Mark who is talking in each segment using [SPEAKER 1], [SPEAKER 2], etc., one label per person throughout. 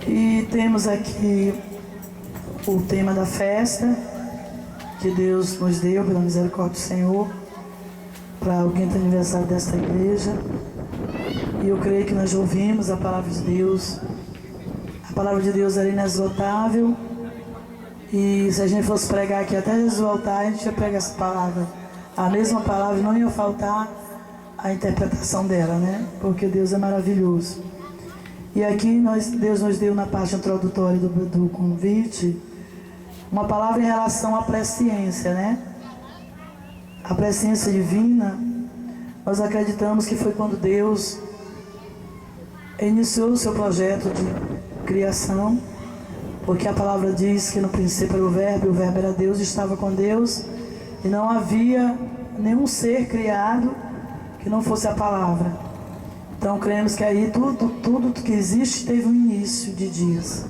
[SPEAKER 1] E temos aqui o tema da festa que Deus nos deu pela misericórdia do Senhor para o quinto aniversário desta igreja. E eu creio que nós já ouvimos a palavra de Deus. A palavra de Deus era inesgotável. E se a gente fosse pregar aqui até Jesus voltar, a gente ia pregar essa palavra. A mesma palavra, não ia faltar a interpretação dela, né? Porque Deus é maravilhoso. E aqui Deus nos deu na parte introdutória do convite uma palavra em relação à presciência, né? A presciência divina, nós acreditamos que foi quando Deus iniciou o seu projeto de criação, porque a palavra diz que no princípio era o Verbo, e o Verbo era Deus, estava com Deus, e não havia nenhum ser criado que não fosse a palavra. Então cremos que aí tudo que existe teve um início de dias.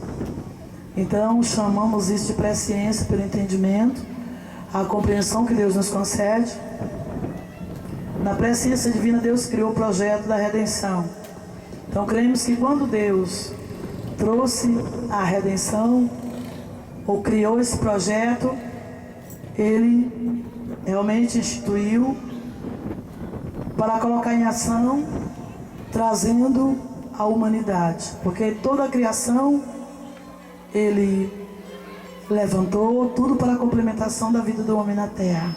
[SPEAKER 1] Então chamamos isso de presciência pelo entendimento, a compreensão que Deus nos concede. Na presciência divina, Deus criou o projeto da redenção. Então cremos que quando Deus trouxe a redenção, ou criou esse projeto, Ele realmente instituiu para colocar em ação, trazendo a humanidade. Porque toda a criação, Ele levantou tudo para a complementação da vida do homem na terra.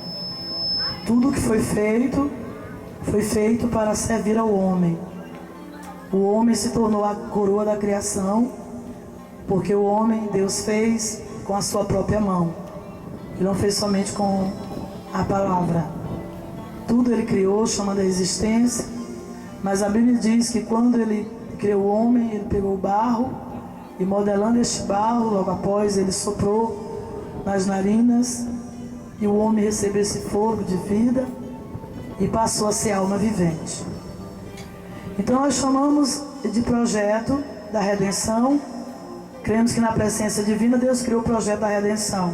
[SPEAKER 1] Tudo que foi feito para servir ao homem. O homem se tornou a coroa da criação, porque o homem Deus fez com a sua própria mão. Ele não fez somente com a palavra. Tudo Ele criou, chamando a existência. Mas a Bíblia diz que quando Ele criou o homem, Ele pegou o barro e, modelando este barro, logo após Ele soprou nas narinas e o homem recebeu esse fogo de vida e passou a ser alma vivente. Então nós chamamos de projeto da redenção. Cremos que na presciência divina Deus criou o projeto da redenção.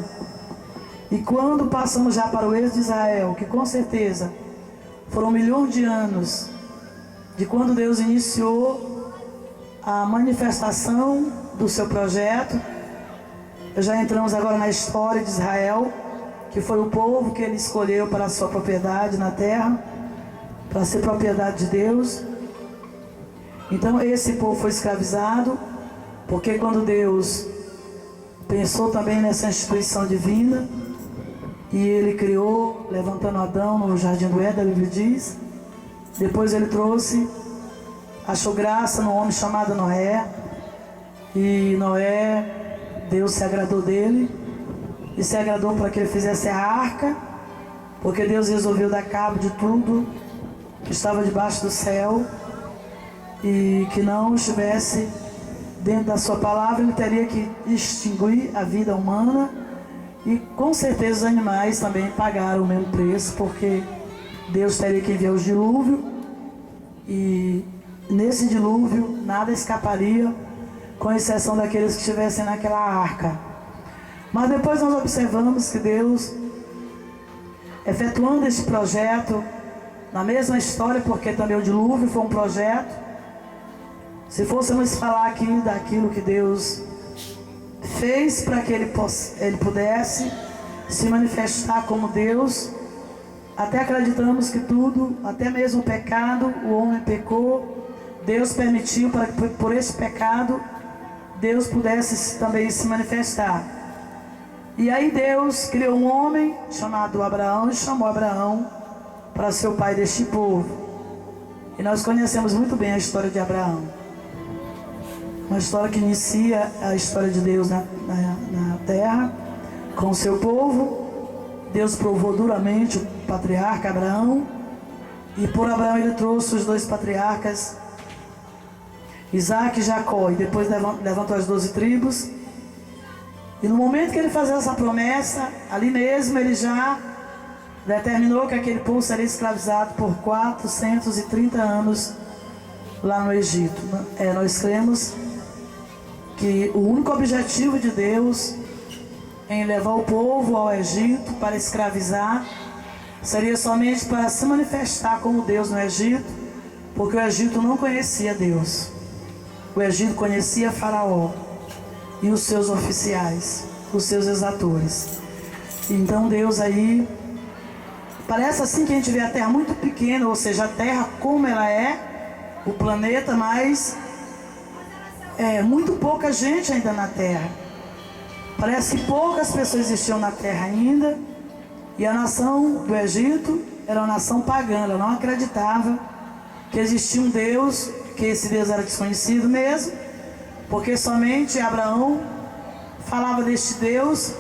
[SPEAKER 1] E quando passamos já para o êxodo de Israel, que com certeza foram milhões de anos de quando Deus iniciou a manifestação do seu projeto, já entramos agora na história de Israel, que foi o povo que Ele escolheu para a sua propriedade na terra, para ser propriedade de Deus. Então esse povo foi escravizado, porque quando Deus pensou também nessa instituição divina, e Ele criou, levantando Adão no jardim do Éden, a Bíblia diz. Depois Ele trouxe, achou graça no homem chamado Noé. E Noé, Deus se agradou dele, e se agradou para que ele fizesse a arca, porque Deus resolveu dar cabo de tudo que estava debaixo do céu, e que não estivesse dentro da sua palavra. Ele teria que extinguir a vida humana, e com certeza os animais também pagaram o mesmo preço, porque Deus teria que enviar o dilúvio, e nesse dilúvio nada escaparia, com exceção daqueles que estivessem naquela arca. Mas depois nós observamos que Deus, efetuando esse projeto, na mesma história, porque também o dilúvio foi um projeto. Se fôssemos falar aqui daquilo que Deus fez para que ele pudesse se manifestar como Deus, até acreditamos que tudo, até mesmo o pecado, o homem pecou, Deus permitiu para que por esse pecado Deus pudesse também se manifestar. E aí Deus criou um homem chamado Abraão e chamou Abraão para ser o pai deste povo. E nós conhecemos muito bem a história de Abraão. Uma história que inicia a história de Deus na terra, com o seu povo. Deus provou duramente o patriarca Abraão, e por Abraão Ele trouxe os dois patriarcas, Isaac e Jacó, e depois levantou as 12 tribos. E no momento que Ele fazia essa promessa, ali mesmo Ele já determinou que aquele povo seria escravizado por 430 anos lá no Egito. Nós cremos que o único objetivo de Deus em levar o povo ao Egito para escravizar seria somente para se manifestar como Deus no Egito, porque o Egito não conhecia Deus. O Egito conhecia Faraó. e os seus oficiais, os seus exatores. Então Deus aí, parece assim que a gente vê a Terra muito pequena, ou seja, a Terra como ela é, o planeta, mas muito pouca gente ainda na Terra. Parece que poucas pessoas existiam na Terra ainda, e a nação do Egito era uma nação pagã, ela não acreditava que existia um Deus, que esse Deus era desconhecido mesmo, porque somente Abraão falava deste Deus,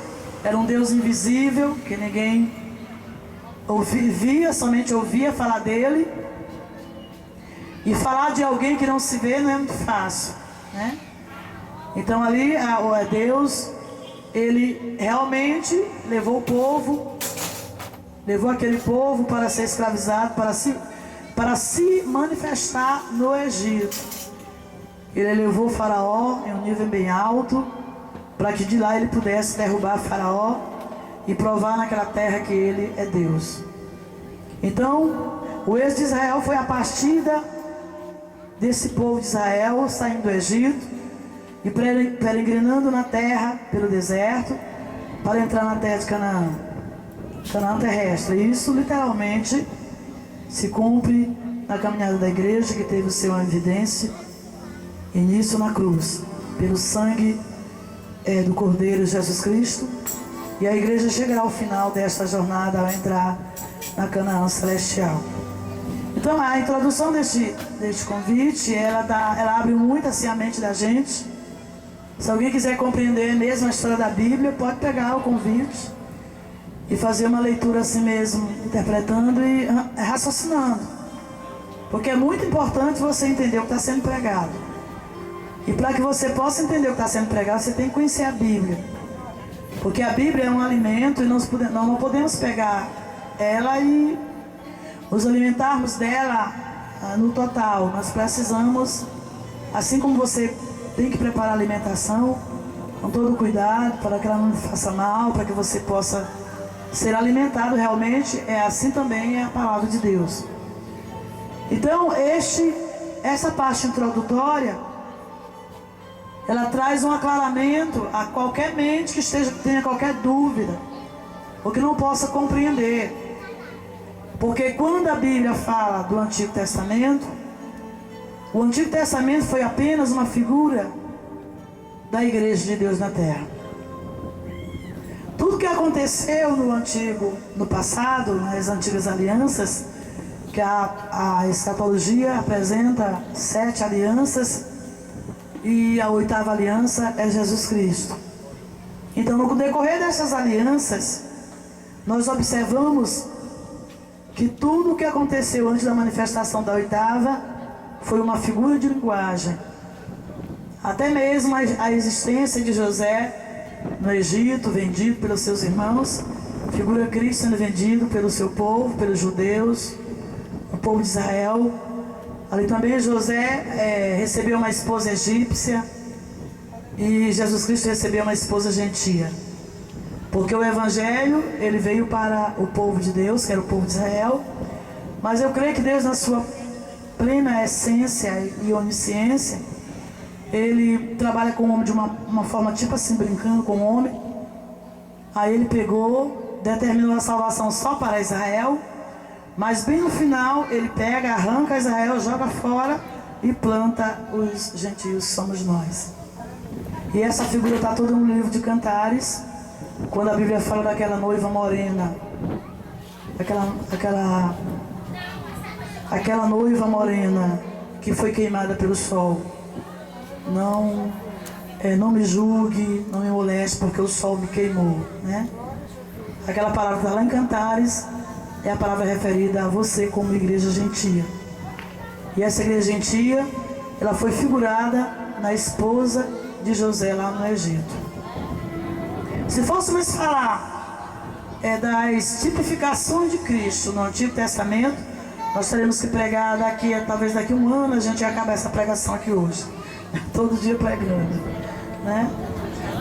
[SPEAKER 1] era um Deus invisível, que ninguém via, somente ouvia falar dele. E falar de alguém que não se vê não é muito fácil, né? Então ali Deus, ele realmente levou o povo, levou aquele povo para ser escravizado, para se manifestar no Egito. Ele levou o Faraó em um nível bem alto, para que de lá ele pudesse derrubar Faraó e provar naquela terra que ele é Deus. Então, o êxodo de Israel foi a partida desse povo de Israel saindo do Egito e peregrinando na terra pelo deserto para entrar na terra de Canaã, Canaã terrestre. Isso literalmente se cumpre na caminhada da igreja, que teve o seu evidência, início na cruz, pelo sangue do Cordeiro Jesus Cristo, e a igreja chegará ao final desta jornada ao entrar na Canaã celestial. Então a introdução deste convite, ela abre muito assim a mente da gente. Se alguém quiser compreender mesmo a história da Bíblia, pode pegar o convite e fazer uma leitura assim mesmo, interpretando e raciocinando, porque é muito importante você entender o que está sendo pregado. E para que você possa entender o que está sendo pregado, você tem que conhecer a Bíblia, porque a Bíblia é um alimento e nós não podemos pegar ela e nos alimentarmos dela no total. Nós precisamos, assim como você tem que preparar a alimentação com todo cuidado para que ela não faça mal, para que você possa ser alimentado realmente, assim também é a palavra de Deus. Então essa parte introdutória, ela traz um aclaramento a qualquer mente que tenha qualquer dúvida ou que não possa compreender. Porque quando a Bíblia fala do Antigo Testamento, o Antigo Testamento foi apenas uma figura da Igreja de Deus na Terra. Tudo que aconteceu no passado, nas antigas alianças, que a escatologia apresenta 7 alianças, e a 8ª aliança é Jesus Cristo. Então, no decorrer dessas alianças, nós observamos que tudo o que aconteceu antes da manifestação da 8ª foi uma figura de linguagem. Até mesmo a existência de José no Egito, vendido pelos seus irmãos, figura Cristo sendo vendido pelo seu povo, pelos judeus, o povo de Israel. Ali também José recebeu uma esposa egípcia e Jesus Cristo recebeu uma esposa gentia. Porque o Evangelho, ele veio para o povo de Deus, que era o povo de Israel. Mas eu creio que Deus, na sua plena essência e onisciência, ele trabalha com o homem de uma forma tipo assim, brincando com o homem. Aí ele pegou, determinou a salvação só para Israel, mas bem no final ele pega, arranca Israel, joga fora e planta os gentios, somos nós. E essa figura está toda no livro de Cantares, quando a Bíblia fala daquela noiva morena, aquela noiva morena que foi queimada pelo sol. Não me julgue, não me moleste, porque o sol me queimou, né? Aquela palavra que está lá em Cantares é a palavra referida a você como igreja gentia. E essa igreja gentia, ela foi figurada na esposa de José lá no Egito. Se fôssemos falar das tipificações de Cristo no Antigo Testamento, nós teremos que pregar talvez daqui a um ano, a gente acaba essa pregação aqui hoje. Todo dia pregando, né?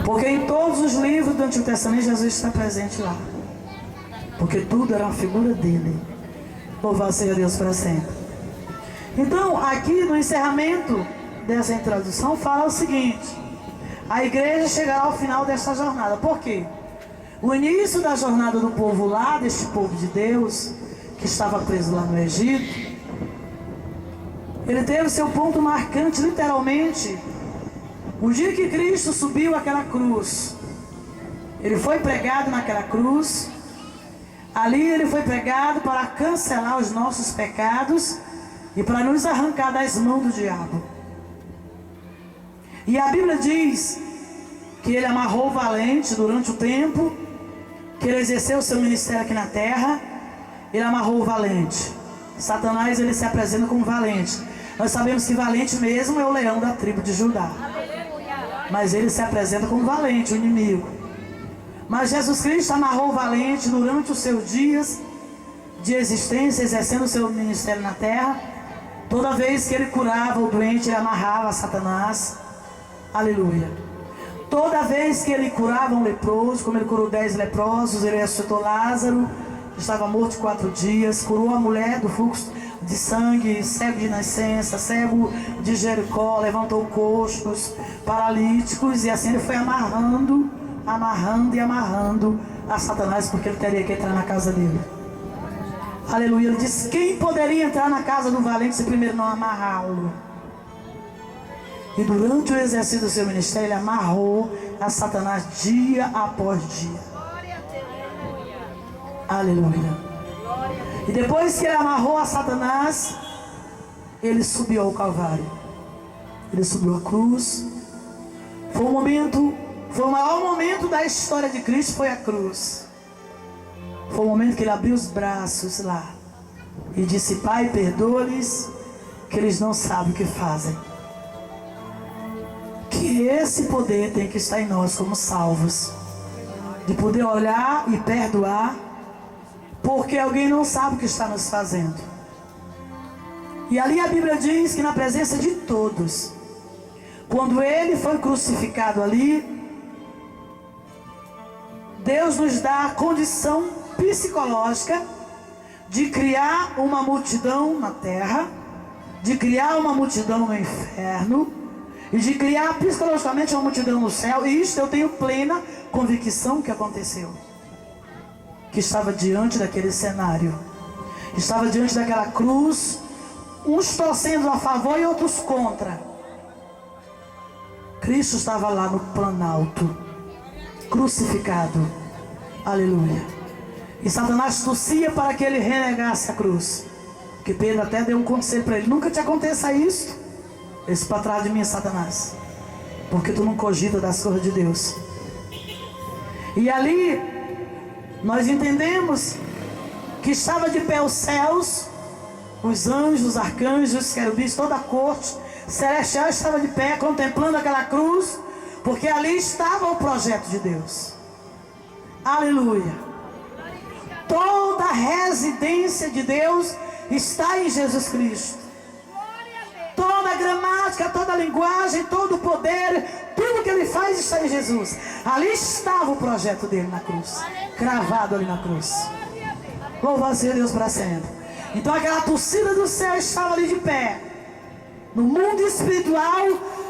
[SPEAKER 1] Porque em todos os livros do Antigo Testamento Jesus está presente lá. Porque tudo era uma figura dele. Louvado seja Deus para sempre. Então, aqui no encerramento dessa introdução, fala o seguinte: A igreja chegará ao final desta jornada. Por quê? O início da jornada do povo lá, deste povo de Deus, que estava preso lá no Egito, ele teve seu ponto marcante, literalmente, o dia que Cristo subiu aquela cruz. Ele foi pregado naquela cruz. Ali ele foi pregado para cancelar os nossos pecados e para nos arrancar das mãos do diabo. E a Bíblia diz que ele amarrou o valente durante o tempo que ele exerceu o seu ministério aqui na terra. Ele amarrou o valente. Satanás, ele se apresenta como valente. Nós sabemos que valente mesmo é o leão da tribo de Judá. Mas ele se apresenta como valente, o inimigo. Mas Jesus Cristo amarrou o valente durante os seus dias de existência, exercendo o seu ministério na terra. Toda vez que ele curava o doente, ele amarrava Satanás. Aleluia. Toda vez que ele curava um leproso, como ele curou 10 leprosos, ele ressuscitou Lázaro, que estava morto 4 dias, curou a mulher do fluxo de sangue, cego de nascença, cego de Jericó, levantou coxos, paralíticos, e assim ele foi amarrando a Satanás, porque ele teria que entrar na casa dele. Aleluia. Ele disse: quem poderia entrar na casa do valente se primeiro não amarrá-lo? E durante o exercício do seu ministério, ele amarrou a Satanás dia após dia. Aleluia. E depois que ele amarrou a Satanás, ele subiu ao Calvário. Ele subiu a cruz. Foi o maior momento da história de Cristo, foi a cruz. Foi o momento que ele abriu os braços lá e disse: Pai, perdoa-lhes, que eles não sabem o que fazem. Que esse poder tem que estar em nós como salvos, de poder olhar e perdoar, porque alguém não sabe o que está nos fazendo. E ali a Bíblia diz que na presença de todos, quando ele foi crucificado ali, Deus nos dá a condição psicológica de criar uma multidão na terra, de criar uma multidão no inferno, e de criar psicologicamente uma multidão no céu. E isto eu tenho plena convicção que aconteceu. Que estava diante daquele cenário, estava diante daquela cruz, uns torcendo a favor e outros contra. Cristo estava lá no planalto, crucificado. Aleluia. E Satanás torcia para que ele renegasse a cruz. Que Pedro até deu um conselho para ele: nunca te aconteça isso. Esse para trás de mim, Satanás, porque tu não cogita das coisas de Deus. E ali nós entendemos que estava de pé os céus, os anjos, os arcanjos, os querubins, toda a corte celestial estava de pé contemplando aquela cruz, porque ali estava o projeto de Deus. Aleluia. Toda a residência de Deus está em Jesus Cristo. Toda a gramática, toda a linguagem, todo o poder, tudo que ele faz está em Jesus. Ali estava o projeto dele na cruz, cravado ali na cruz. Louvado seja Deus para sempre. Então aquela torcida do céu estava ali de pé. No mundo espiritual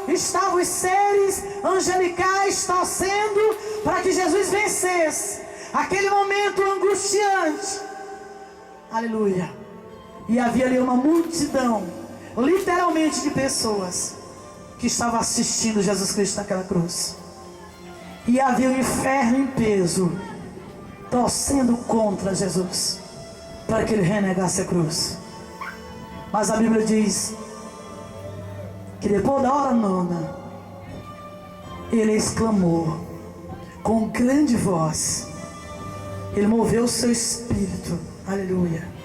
[SPEAKER 1] estavam os seres angelicais torcendo para que Jesus vencesse aquele momento angustiante. Aleluia. E havia ali uma multidão, literalmente, de pessoas que estavam assistindo Jesus Cristo naquela cruz. E havia o inferno em peso, torcendo contra Jesus, para que ele renegasse a cruz. Mas a Bíblia diz que depois da hora 9, ele exclamou com grande voz. Ele moveu o seu espírito. Aleluia.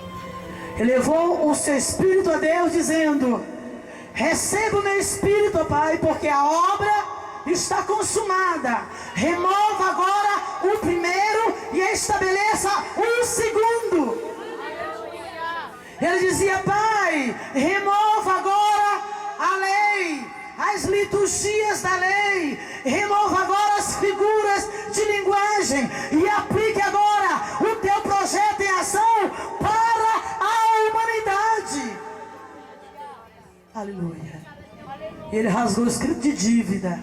[SPEAKER 1] Elevou o seu espírito a Deus, dizendo: receba o meu espírito, ó Pai, porque a obra está consumada. Remova agora o primeiro e estabeleça o segundo. Ele dizia: Pai, remova agora a lei, as liturgias da lei, remova agora as figuras de linguagem e aplique agora o teu projeto em ação para a humanidade. Aleluia. Ele rasgou o escrito de dívida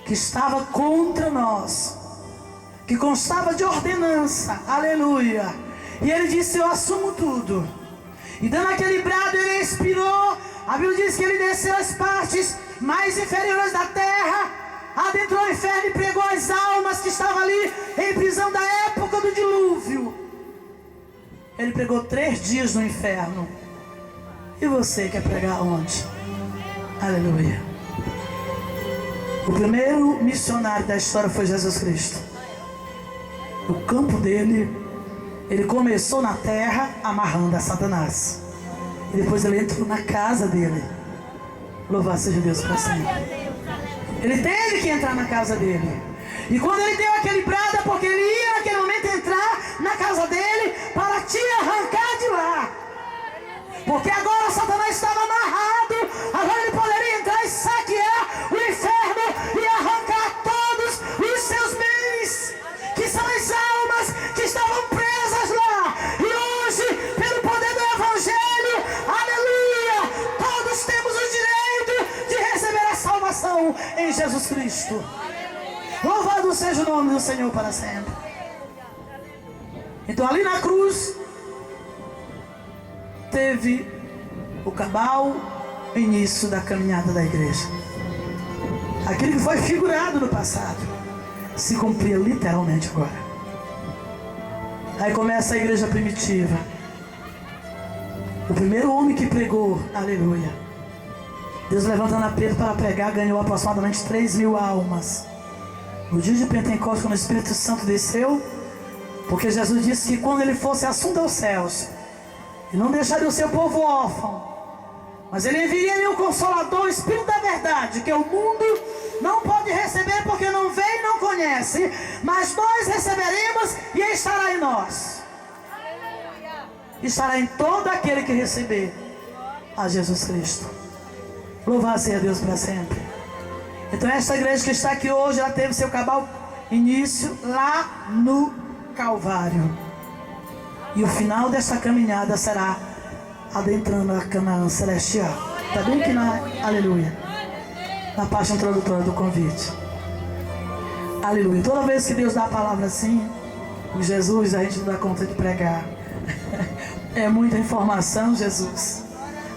[SPEAKER 1] que estava contra nós, que constava de ordenança, aleluia. E ele disse: eu assumo tudo. E dando aquele brado, ele expirou. A Bíblia diz que ele desceu as partes mais inferiores da terra, adentrou o inferno e pregou as almas que estavam ali em prisão da época do dilúvio. Ele pregou 3 dias no inferno. E você quer pregar onde? Aleluia. O primeiro missionário da história foi Jesus Cristo. O campo dele, ele começou na terra amarrando a Satanás. E depois ele entrou na casa dele. Louvado seja Deus para sempre. Ele teve que entrar na casa dele. E quando ele deu aquele brado, é porque ele ia naquele momento entrar na casa dele para te arrancar de lá. Porque agora Satanás estava amarrado. Agora ele poderia entrar e saquear o inferno e arrancar todos os seus bens, que são as almas que estavam presas lá. E hoje, pelo poder do Evangelho, aleluia, todos temos o direito de receber a salvação em Jesus Cristo. Louvado seja o nome do Senhor para sempre. Então ali na cruz teve o cabal, o início da caminhada da igreja. Aquilo que foi figurado no passado se cumpria literalmente agora. Aí começa a igreja primitiva. O primeiro homem que pregou, aleluia, Deus levantando a Pedro para pregar, ganhou aproximadamente 3.000 almas. No dia de Pentecostes, quando o Espírito Santo desceu, porque Jesus disse que quando ele fosse assunto aos céus, e não deixaria o seu povo órfão, mas ele enviaria o Consolador, o Espírito da verdade, que o mundo não pode receber porque não vê e não conhece, mas nós receberemos e estará em nós. Estará em todo aquele que receber a Jesus Cristo. Louvado seja Deus para sempre. Então esta igreja que está aqui hoje, ela teve seu cabal início lá no Calvário. E o final desta caminhada será adentrando a Canaã celestial. Está bem que na, aleluia, na parte introdutória do convite. Aleluia. Toda vez que Deus dá a palavra assim, com Jesus, a gente não dá conta de pregar. É muita informação, Jesus.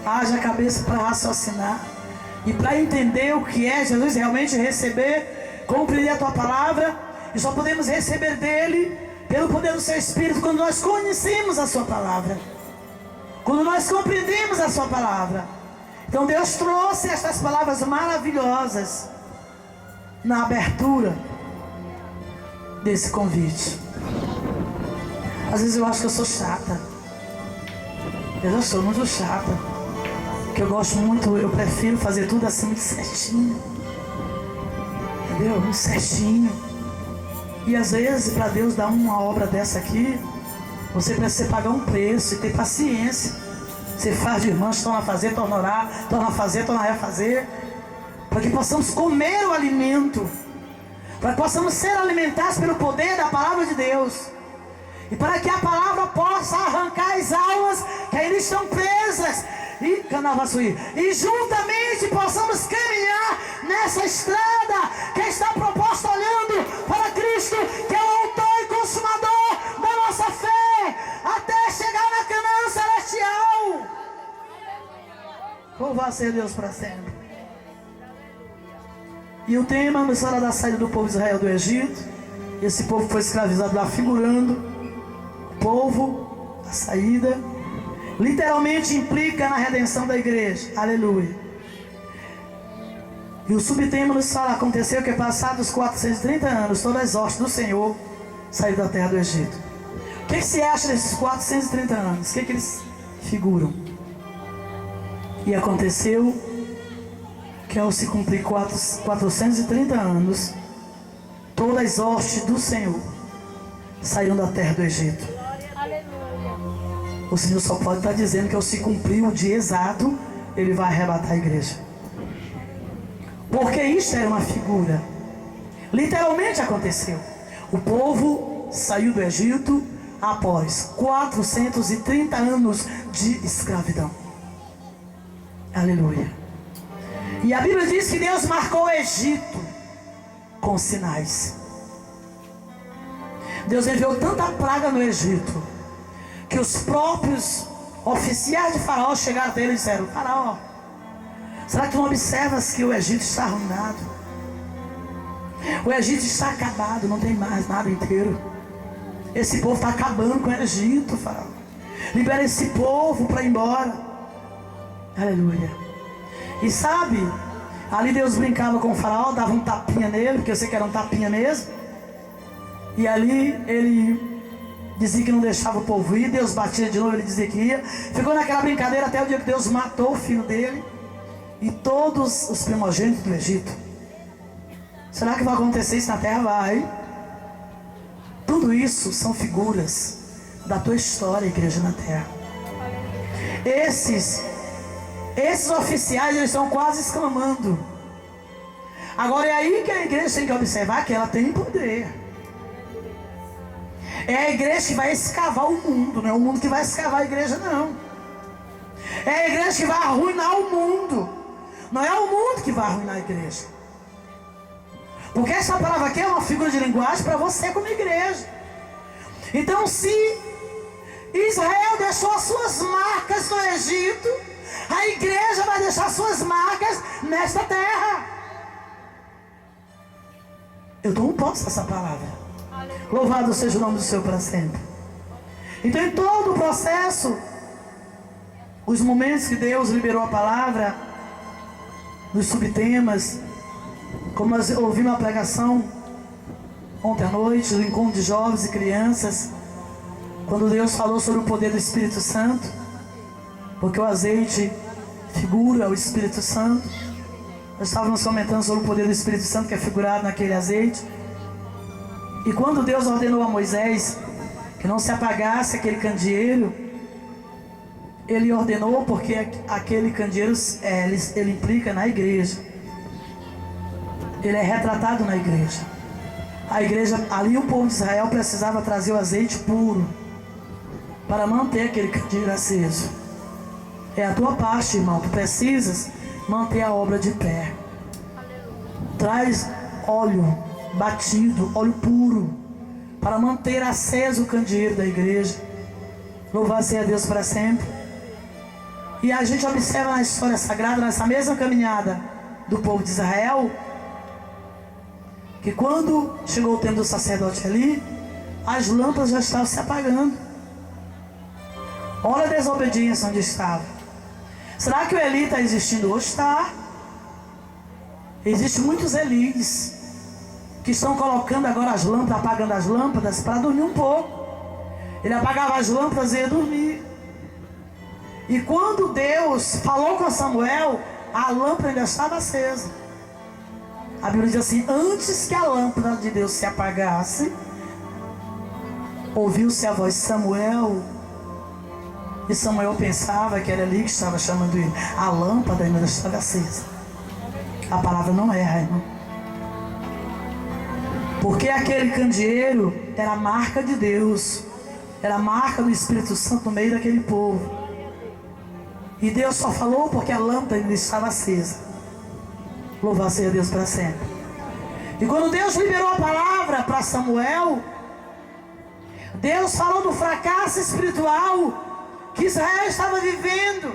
[SPEAKER 1] Haja a cabeça para raciocinar e para entender o que é Jesus, realmente receber, compreender a tua palavra. E só podemos receber dele pelo poder do seu Espírito quando nós conhecemos a sua palavra, quando nós compreendemos a sua palavra. Então Deus trouxe estas palavras maravilhosas na abertura desse convite. Às vezes eu acho que eu sou chata. Eu sou muito chata, porque eu gosto muito, eu prefiro fazer tudo assim muito certinho, entendeu? Muito certinho. E às vezes para Deus dar uma obra dessa aqui, você precisa pagar um preço e ter paciência. Você faz de irmãos, torna a fazer, torna a orar, torna a fazer, torna a refazer, para que possamos comer o alimento, para que possamos ser alimentados pelo poder da palavra de Deus, e para que a palavra possa arrancar as almas que ainda estão presas e juntamente possamos caminhar nessa estrada que está proposta, olhando para Cristo, que é o autor e consumador da nossa fé, até chegar na Canaã celestial. Louvado seja Deus para sempre. E o tema nos fala da saída do povo de Israel do Egito. Esse povo foi escravizado lá, figurando o povo, a saída. Literalmente implica na redenção da igreja. Aleluia. E o subtema nos fala: aconteceu que passados 430 anos, todas as hostes do Senhor saíram da terra do Egito. O que se acha desses 430 anos? O que eles figuram? E aconteceu que ao se cumprir 430 anos, todas as hostes do Senhor saíram da terra do Egito. O Senhor só pode estar dizendo que ao se cumprir o dia exato, Ele vai arrebatar a igreja. Porque isso era uma figura. Literalmente aconteceu. O povo saiu do Egito após 430 anos de escravidão. Aleluia. E a Bíblia diz que Deus marcou o Egito com sinais. Deus enviou tanta praga no Egito que os próprios oficiais de Faraó chegaram até ele e disseram: Faraó, será que tu não observas que o Egito está arruinado? O Egito está acabado, não tem mais nada inteiro. Esse povo está acabando com o Egito, Faraó. Libera esse povo para ir embora. Aleluia. E sabe, ali Deus brincava com o Faraó, dava um tapinha nele, porque eu sei que era um tapinha mesmo. E ali ele dizia que não deixava o povo ir, Deus batia de novo, ele dizia que ia. Ficou naquela brincadeira até o dia que Deus matou o filho dele e todos os primogênitos do Egito. Será que vai acontecer isso na terra? Vai. Tudo isso são figuras da tua história, igreja, na terra. Esses oficiais, eles estão quase exclamando. Agora é aí que a igreja tem que observar que ela tem poder. É a igreja que vai escavar o mundo, não é o mundo que vai escavar a igreja, não. É a igreja que vai arruinar o mundo, não é o mundo que vai arruinar a igreja. Porque essa palavra aqui é uma figura de linguagem para você como igreja. Então, se Israel deixou as suas marcas no Egito, a igreja vai deixar suas marcas nesta terra. Eu dou um posse essa palavra. Louvado seja o nome do Senhor para sempre. Então, em todo o processo, os momentos que Deus liberou a palavra, nos subtemas, como nós ouvimos a pregação ontem à noite, no encontro de jovens e crianças, quando Deus falou sobre o poder do Espírito Santo, porque o azeite figura o Espírito Santo. Nós estávamos comentando sobre o poder do Espírito Santo que é figurado naquele azeite. E quando Deus ordenou a Moisés que não se apagasse aquele candeeiro, Ele ordenou porque aquele candeeiro ele implica na igreja. Ele é retratado na igreja. A igreja, ali o povo de Israel precisava trazer o azeite puro para manter aquele candeeiro aceso. É a tua parte, irmão. Tu precisas manter a obra de pé. Traz óleo batido, óleo puro, para manter aceso o candeeiro da igreja. Louvado seja Deus para sempre. E a gente observa na história sagrada, nessa mesma caminhada do povo de Israel, que quando chegou o tempo do sacerdote ali, as lâmpadas já estavam se apagando. Olha a desobediência onde estava. Será que o Eli está existindo hoje? Está. Existem muitos Elis que estão colocando agora as lâmpadas, apagando as lâmpadas para dormir um pouco. Ele apagava as lâmpadas e ia dormir. E quando Deus falou com Samuel, a lâmpada ainda estava acesa. A Bíblia diz assim: antes que a lâmpada de Deus se apagasse, ouviu-se a voz de Samuel. E Samuel pensava que era ali que estava chamando ele. A lâmpada ainda estava acesa. A palavra não erra, irmão. Porque aquele candeeiro era a marca de Deus, era a marca do Espírito Santo no meio daquele povo. E Deus só falou porque a lâmpada ainda estava acesa. Louvado seja Deus para sempre. E quando Deus liberou a palavra para Samuel, Deus falou do fracasso espiritual que Israel estava vivendo.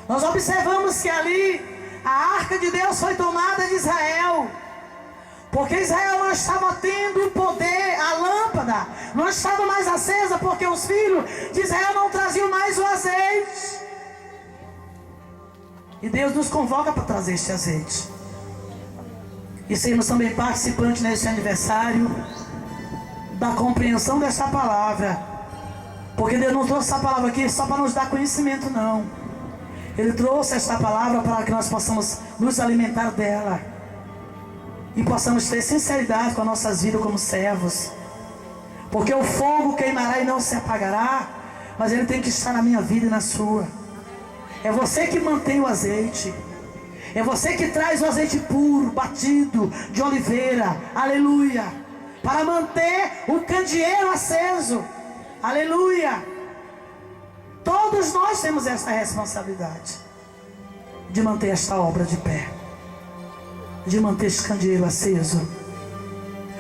[SPEAKER 1] Nós observamos que ali a arca de Deus foi tomada de Israel, porque Israel não estava tendo o poder, a lâmpada não estava mais acesa, porque os filhos de Israel não traziam mais o azeite. E Deus nos convoca para trazer este azeite e sermos também participantes neste aniversário da compreensão desta palavra. Porque Deus não trouxe essa palavra aqui só para nos dar conhecimento, não. Ele trouxe esta palavra para que nós possamos nos alimentar dela e possamos ter sinceridade com as nossas vidas como servos. Porque o fogo queimará e não se apagará, mas ele tem que estar na minha vida e na sua. É você que mantém o azeite. É você que traz o azeite puro, batido, de oliveira. Aleluia. Para manter o candeeiro aceso. Aleluia. Todos nós temos essa responsabilidade de manter esta obra de pé. de manter esse candeeiro aceso.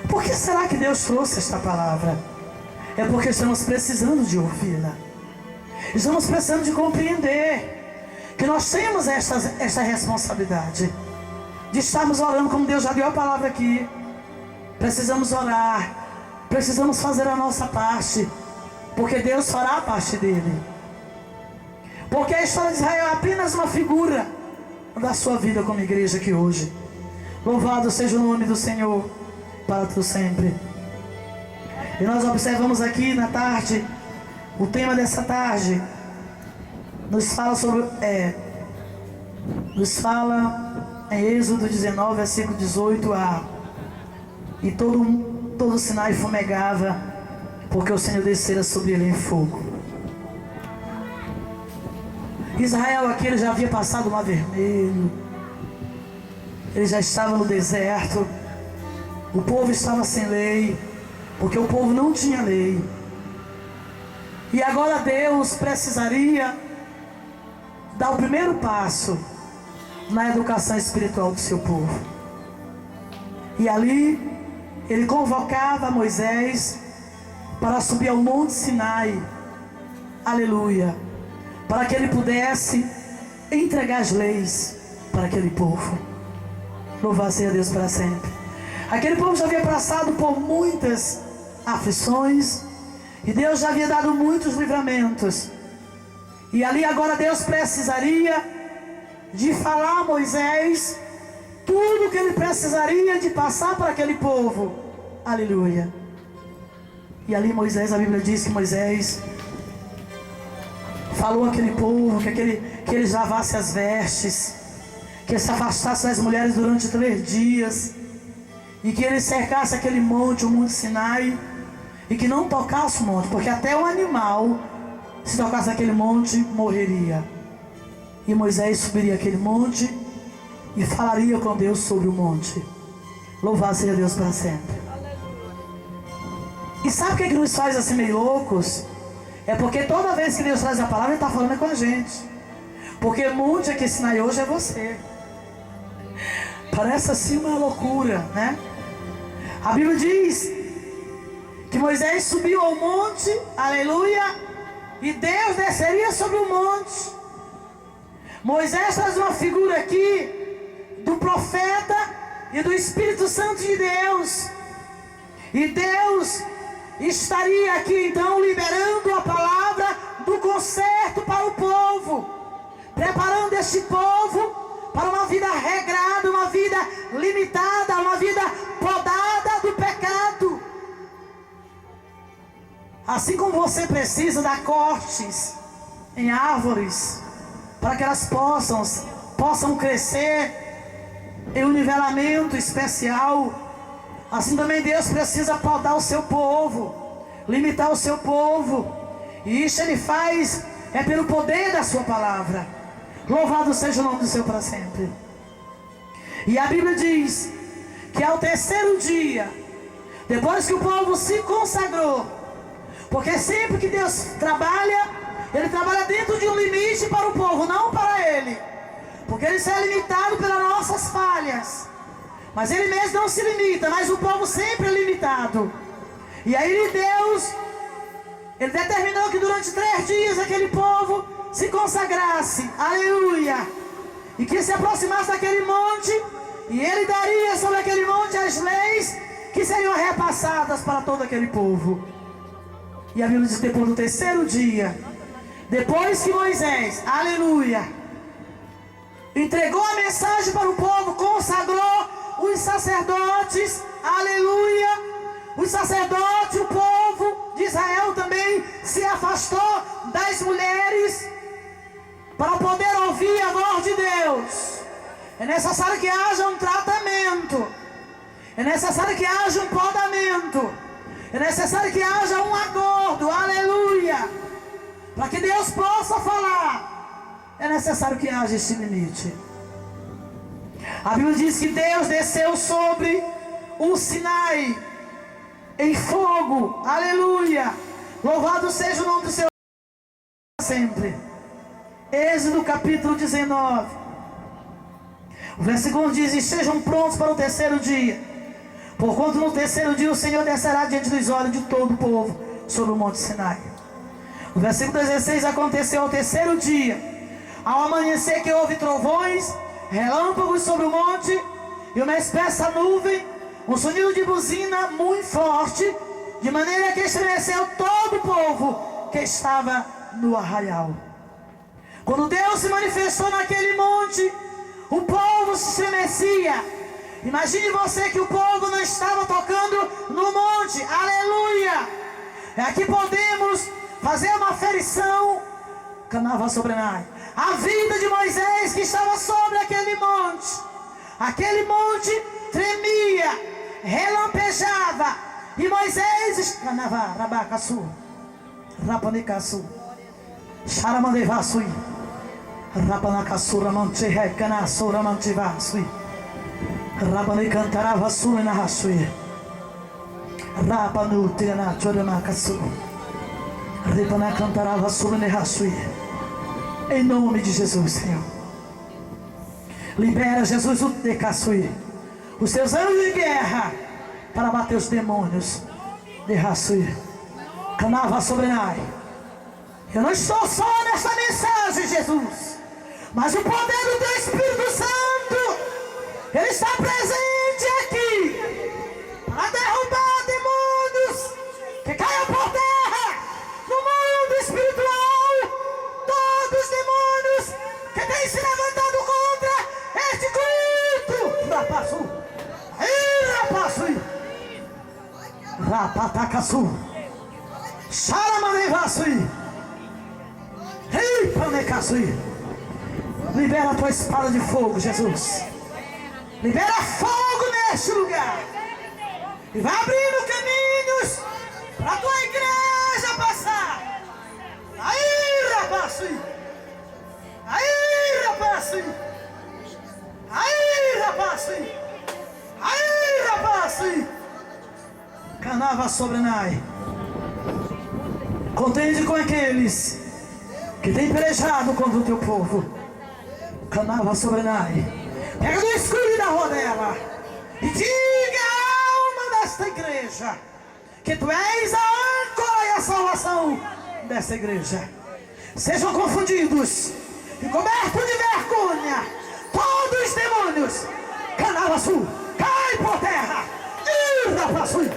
[SPEAKER 1] Por que será que Deus trouxe esta palavra? É porque estamos precisando de ouvi-la. Estamos precisando de compreender que nós temos esta responsabilidade de estarmos orando como Deus já deu a palavra aqui. Precisamos orar, precisamos fazer a nossa parte, porque Deus fará a parte dele. Porque a história de Israel é apenas uma figura da sua vida como igreja aqui hoje. Louvado seja o nome do Senhor para todo sempre. E nós observamos aqui na tarde, o tema dessa tarde nos fala sobre em Êxodo 19, versículo 18a. E todo o Sinai fumegava, porque o Senhor descera sobre ele em fogo. Israel aqui, ele já havia passado o Mar Vermelho, ele já estava no deserto, o povo estava sem lei, porque o povo não tinha lei. E agora Deus precisaria dar o primeiro passo na educação espiritual do seu povo. E ali ele convocava Moisés para subir ao Monte Sinai, aleluia, para que ele pudesse entregar as leis para aquele povo. Louvado seja Deus para sempre. Aquele povo já havia passado por muitas aflições, e Deus já havia dado muitos livramentos. E ali agora Deus precisaria de falar a Moisés tudo o que ele precisaria de passar para aquele povo. Aleluia. E ali Moisés, a Bíblia diz que Moisés falou àquele povo que eles lavassem as vestes, que se afastassem das mulheres durante 3 dias, e que eles cercassem aquele monte, o Monte Sinai, e que não tocasse o monte, porque até um animal, se tocasse aquele monte, morreria. E Moisés subiria aquele monte e falaria com Deus sobre o monte. Louvado seja Deus para sempre. E sabe o que nos faz assim meio loucos? É porque toda vez que Deus traz a palavra, Ele está falando com a gente. Porque o monte aqui Sinai hoje é você. Parece assim uma loucura, né? A Bíblia diz que Moisés subiu ao monte, aleluia, e Deus desceria sobre o monte. Moisés traz uma figura aqui do profeta e do Espírito Santo de Deus. E Deus estaria aqui então liberando a palavra do conserto para o povo, preparando este povo para uma vida regrada, uma vida limitada, uma vida podada do pecado. Assim como você precisa dar cortes em árvores para que elas possam crescer em um nivelamento especial, assim também Deus precisa podar o seu povo, limitar o seu povo. E isso Ele faz pelo poder da sua palavra. Louvado seja o nome do Senhor para sempre. E a Bíblia diz que ao 3º dia, depois que o povo se consagrou, porque sempre que Deus trabalha, Ele trabalha dentro de um limite para o povo, não para Ele, porque Ele é limitado pelas nossas falhas, mas Ele mesmo não se limita, mas o povo sempre é limitado. E aí Deus, Ele determinou que durante 3 dias aquele povo se consagrasse, aleluia, e que se aproximasse daquele monte, e Ele daria sobre aquele monte as leis que seriam repassadas para todo aquele povo. E a Bíblia diz que depois do 3º dia, depois que Moisés, aleluia, entregou a mensagem para o povo, consagrou os sacerdotes, aleluia, os sacerdotes, o povo de Israel também se afastou das mulheres para poder ouvir a voz de Deus. É necessário que haja um tratamento, é necessário que haja um podamento, é necessário que haja um acordo, aleluia, para que Deus possa falar. É necessário que haja esse limite. A Bíblia diz que Deus desceu sobre o Sinai em fogo, aleluia, louvado seja o nome do Senhor sempre. Êxodo capítulo 19. O versículo 1 diz: estejam prontos para o terceiro dia, porquanto no terceiro dia o Senhor descerá diante dos olhos de todo o povo sobre o monte Sinai. O versículo 16: aconteceu ao terceiro dia, ao amanhecer, que houve trovões, relâmpagos sobre o monte, e uma espessa nuvem, um sonido de buzina muito forte, de maneira que estremeceu todo o povo que estava no arraial. Quando Deus se manifestou naquele monte, o povo se estremecia. Imagine você que o povo não estava tocando no monte. Aleluia! Aqui podemos fazer uma aferição. Canava sobre Nai. A vida de Moisés que estava sobre aquele monte. Aquele monte tremia, relampejava. E Moisés canava, rabacaçu, rapanicaçu, xaramandevaçui, rapanacaçu, ramantirrecanaçu, ramantivaçui, rapanicantaravaçu e narraçui, rapanutiranaçu, repanacantaravaçu e narraçui. Em nome de Jesus, Senhor. Libera, Jesus, o decaçui, os seus anjos de guerra, para bater os demônios de Raçui. Canava sobre Nai. Eu não estou só nessa mensagem, Jesus, mas o poder do teu Espírito Santo, ele está presente aqui para derrubar demônios que caiam por terra no mundo espiritual. Todos os demônios que têm se levantado contra este culto, rapaçu, rapaçu, rapatacaçu, xaramandevaçui, ripanecaçui. Libera a tua espada de fogo, Jesus. Libera fogo neste lugar. E vai abrindo caminhos para a tua igreja passar. Aí, rapaçui. Aí, rapaçui. Aí, rapaçui. Aí, rapaçui. Canava sobre Nai. Contende com aqueles que têm pelejado contra o teu povo. Canava sobre Nai. Pega do escudo e da rodela e diga à alma desta igreja que tu és a âncora e a salvação desta igreja. Sejam confundidos e cobertos de vergonha todos os demônios. Canavaçu, cai por terra. Irapaçu,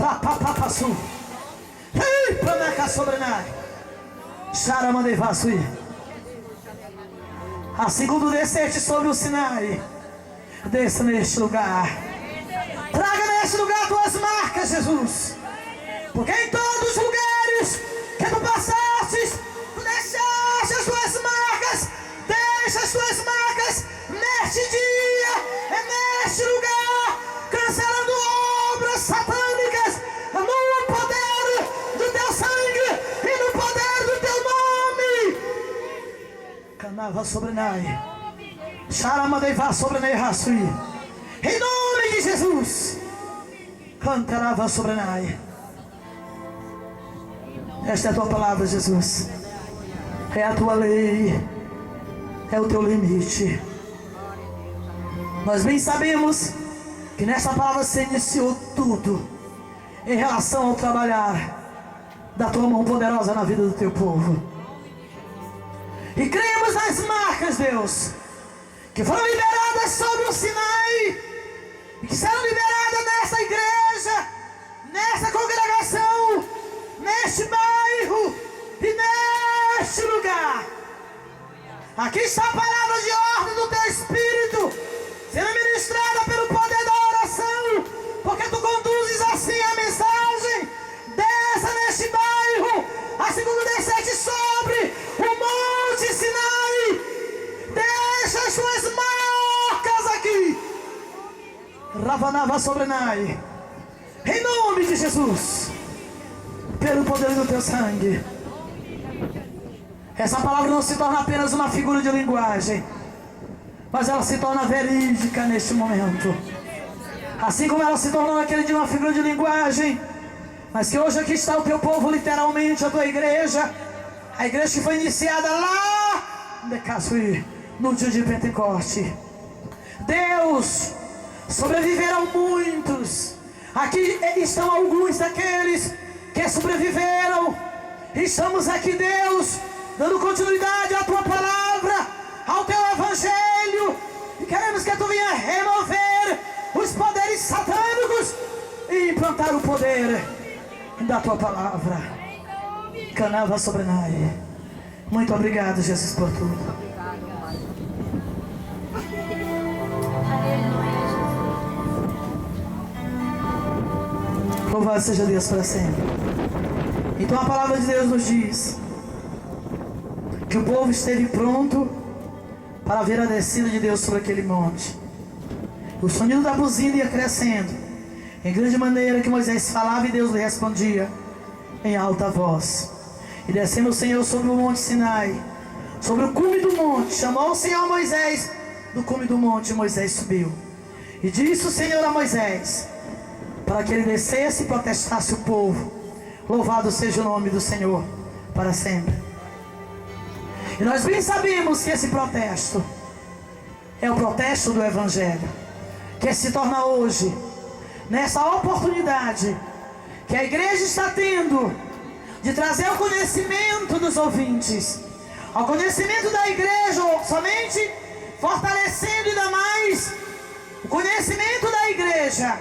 [SPEAKER 1] rapapapaçu, ipanaca sobre Nai, xaramandevaçu. Assim como desceste sobre o Sinai, desça neste lugar. Traga neste lugar tuas marcas, Jesus. Porque em todos os lugares que tu passastes, tu deixaste as tuas marcas. Deixa as tuas marcas neste dia, neste lugar, cancelando obras satânicas no poder do teu sangue e no poder do teu nome. Canava sobre Nai, xaramadeiva sobre Nai Raçui. Em nome de Jesus, cantarava sobre Nai. Esta é a tua palavra, Jesus. É a tua lei, é o teu limite. Nós bem sabemos que nessa palavra você iniciou tudo em relação ao trabalhar da tua mão poderosa na vida do teu povo. E cremos nas marcas, Deus, que foram liberadas sobre o Sinai e que serão liberadas nessa igreja, nessa congregação, neste bairro e neste lugar. Aqui está a palavra de ordem do teu Espírito, sendo ministrada pelo poder da oração, porque tu conduzes assim a mensagem. Desça neste bairro, assim como desceste sobre o monte Sinai. Deixa as suas marcas aqui. Ravanava sobre Nai. Em nome de Jesus, pelo poder do teu sangue. Essa palavra não se torna apenas uma figura de linguagem, mas ela se torna verídica neste momento. Assim como ela se tornou naquele dia uma figura de linguagem, mas que hoje aqui está o teu povo, literalmente a tua igreja. A igreja que foi iniciada lá de Caçuí, no dia de Pentecoste. Deus, sobreviveram muitos. Aqui estão alguns daqueles que sobreviveram. Estamos aqui, Deus, dando continuidade à tua palavra, ao teu evangelho. E queremos que tu venha remover os poderes satânicos e implantar o poder da tua palavra. Canava sobre nós. Muito obrigado, Jesus, por tudo. Louvado seja Deus para sempre. Então a palavra de Deus nos diz que o povo esteve pronto para ver a descida de Deus sobre aquele monte. O sonido da buzina ia crescendo em grande maneira, que Moisés falava e Deus lhe respondia em alta voz. E descendo o Senhor sobre o monte Sinai, sobre o cume do monte, chamou o Senhor Moisés do cume do monte, e Moisés subiu. E disse o Senhor a Moisés, para que ele descesse e protestasse o povo. Louvado seja o nome do Senhor para sempre. E nós bem sabemos que esse protesto é o protesto do Evangelho, que se torna hoje, nessa oportunidade que a igreja está tendo de trazer ao conhecimento dos ouvintes, ao conhecimento da igreja, somente fortalecendo ainda mais o conhecimento da igreja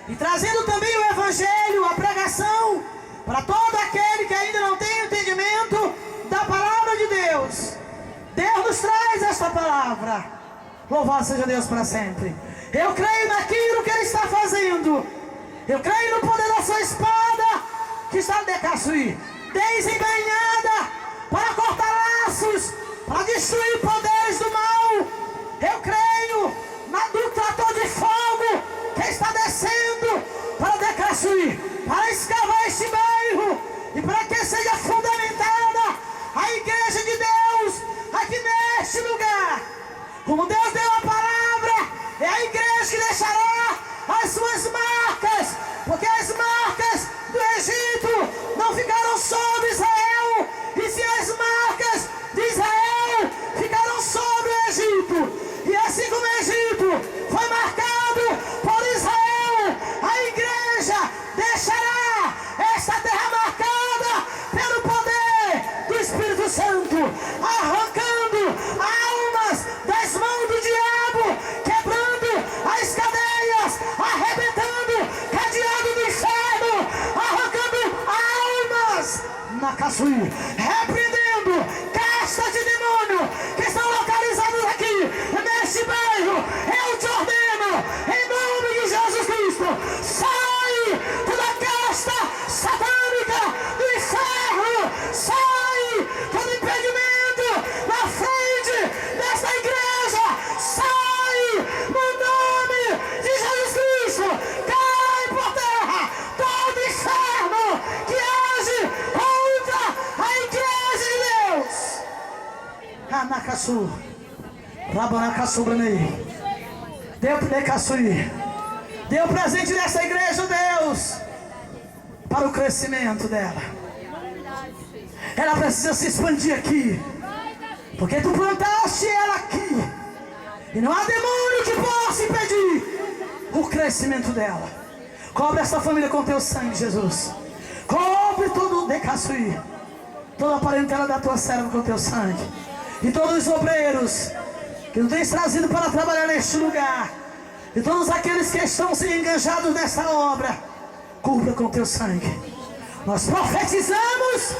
[SPEAKER 1] e trazendo também o Evangelho, a pregação, para todo aquele que ainda não tem entendimento da palavra de Deus. Deus nos traz esta palavra. Louvado seja Deus para sempre. Eu creio naquilo que Ele está fazendo. Eu creio no poder da sua espada, que está desembainhada para cortar laços, para destruir poderes do mal. Eu creio do trator de fogo que está descendo para decaçuir, para escavar este bairro e para que seja fundamentada a igreja de Deus aqui neste lugar. Como Deus deu a palavra, é a igreja que deixará as suas marcas, porque as marcas do Egito não ficaram sobre Israel, e se as marcas de Israel ficaram sobre o Egito, e assim como o Egito foi marcado por Israel, a igreja deixará esta terra marcada pelo poder do Espírito Santo, arrancando almas das mãos do diabo, quebrando as cadeias, arrebentando cadeado do inferno, arrancando almas na caçuí, repreendendo castas de demônio que estão localizadas aqui neste bairro. Eu te ordeno, em nome de Jesus Cristo, sai toda casta satânica do inferno, sai todo impedimento na frente desta igreja, sai no nome de Jesus Cristo. Cai por terra todo inferno que age contra a igreja de Deus. Anacassu, Rabanacassu, Branei. Dê o presente dessa igreja, Deus, para o crescimento dela. Ela precisa se expandir aqui, porque tu plantaste ela aqui, e não há demônio que possa impedir o crescimento dela. Cobre essa família com teu sangue, Jesus. Cobre todo o decaçuí, toda a parentela da tua serva com teu sangue, e todos os obreiros que tu tens trazido para trabalhar neste lugar, e todos aqueles que estão se enganjados nessa obra, cubra com teu sangue. Nós profetizamos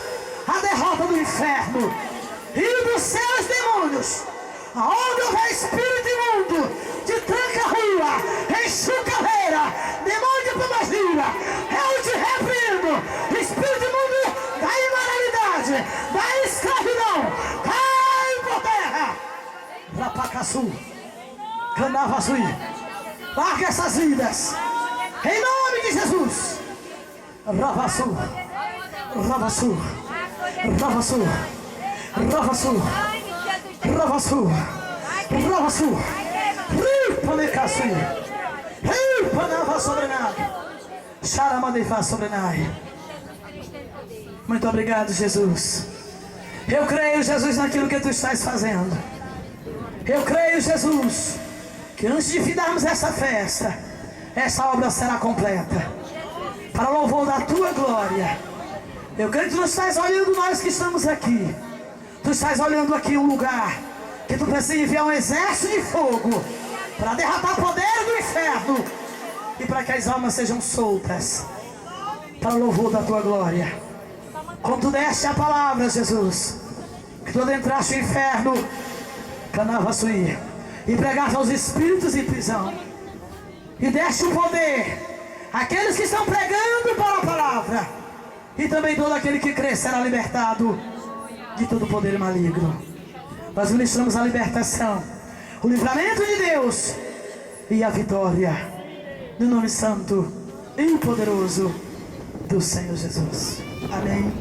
[SPEAKER 1] a derrota do inferno e dos seus demônios. Aonde houver espírito imundo, de tranca-rua, enxucaveira, demônio de pombagira, eu te repreendo. Espírito imundo da imoralidade, da escravidão, cai por terra. Rapacaçu, Canavaçui, larga essas vidas, em nome de Jesus. Ravaçu, Ravaçu, Ravaçu, Ravaçu, Ravaçu, Ravaçu, Ripanecaçui, Ripanava sobrenai, Xaramadefá sobrenai. Muito obrigado, Jesus. Eu creio, Jesus, naquilo que tu estás fazendo. Eu creio, Jesus, que antes de findarmos essa festa, essa obra será completa, para louvor da tua glória. Eu creio que tu não estás olhando nós que estamos aqui. Tu estás olhando aqui um lugar que tu precisa enviar um exército de fogo para derrotar o poder do inferno e para que as almas sejam soltas, para louvor da tua glória. Como tu deste a palavra, Jesus, que tu adentraste o inferno, Canavaçuí, e pregaste aos espíritos em prisão, e deste o poder àqueles que estão pregando para a palavra, e também todo aquele que crê será libertado de todo poder maligno. Nós ministramos a libertação, o livramento de Deus e a vitória, no nome santo e poderoso do Senhor Jesus. Amém.